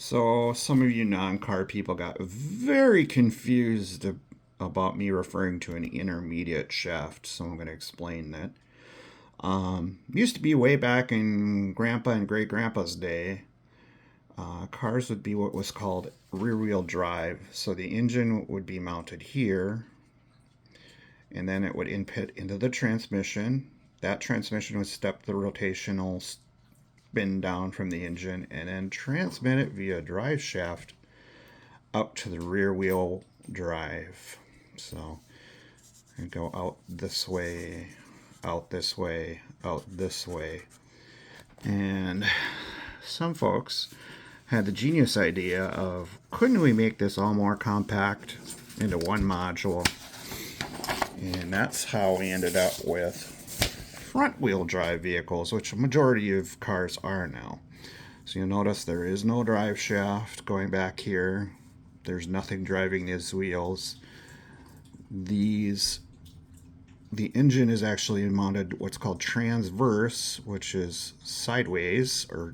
So, some of you non car people got very confused about me referring to an intermediate shaft, so I'm going to explain that. Used to be way back in Grandpa and Great Grandpa's day, cars would be what was called rear wheel drive. So, the engine would be mounted here, and then it would input into the transmission. That transmission would step the rotational spin down from the engine and then transmit it via drive shaft up to the rear wheel drive. So I go out this way, out this way, out this way. And some folks had the genius idea of, couldn't we make this all more compact into one module? And that's how we ended up with front wheel drive vehicles, which a majority of cars are now. So you'll notice there is no drive shaft going back here. There's nothing driving these wheels. The engine is actually mounted what's called transverse, which is sideways, or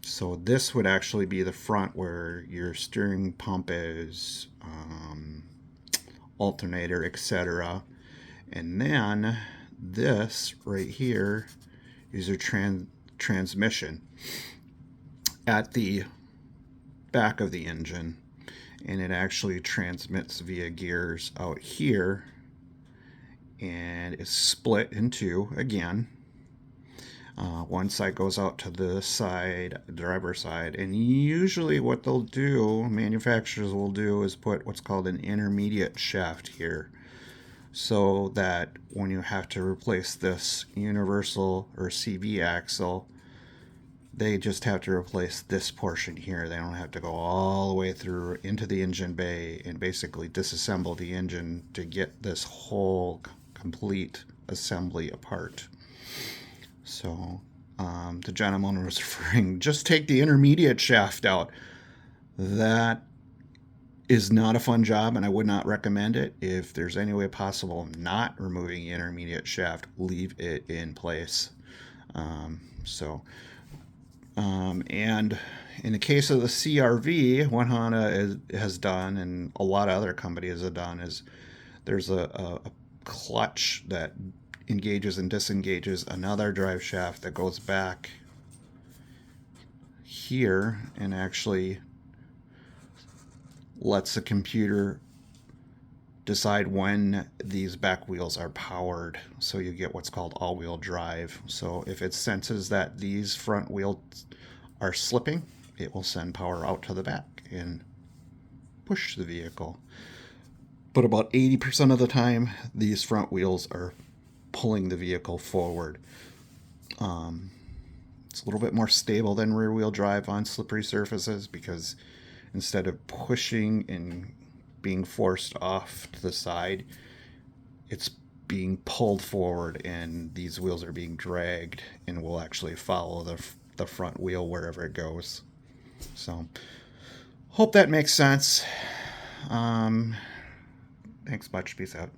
so this would actually be the front where your steering pump is, alternator, etc. And then this right here is your transmission at the back of the engine, and it actually transmits via gears out here, and it's split in two again. One side goes out to the side, driver's side, and usually what they'll do, manufacturers will do, is put what's called an intermediate shaft here, so that when you have to replace this universal or CV axle, they just have to replace this portion here. They don't have to go all the way through into the engine bay and basically disassemble the engine to get this whole complete assembly apart. So the gentleman was referring, just take the intermediate shaft out. That is not a fun job, and I would not recommend it. If there's any way possible not removing the intermediate shaft, leave it in place. And in the case of the CRV, what Honda has done, and a lot of other companies have done, is there's a clutch that engages and disengages another drive shaft that goes back here and actually lets the computer decide when these back wheels are powered, so you get what's called all-wheel drive. So if it senses that these front wheels are slipping, it will send power out to the back and push the vehicle. But about 80% of the time, these front wheels are pulling the vehicle forward. It's a little bit more stable than rear wheel drive on slippery surfaces, because instead of pushing and being forced off to the side, it's being pulled forward, and these wheels are being dragged and will actually follow the front wheel wherever it goes. So hope that makes sense. Thanks much. Peace out.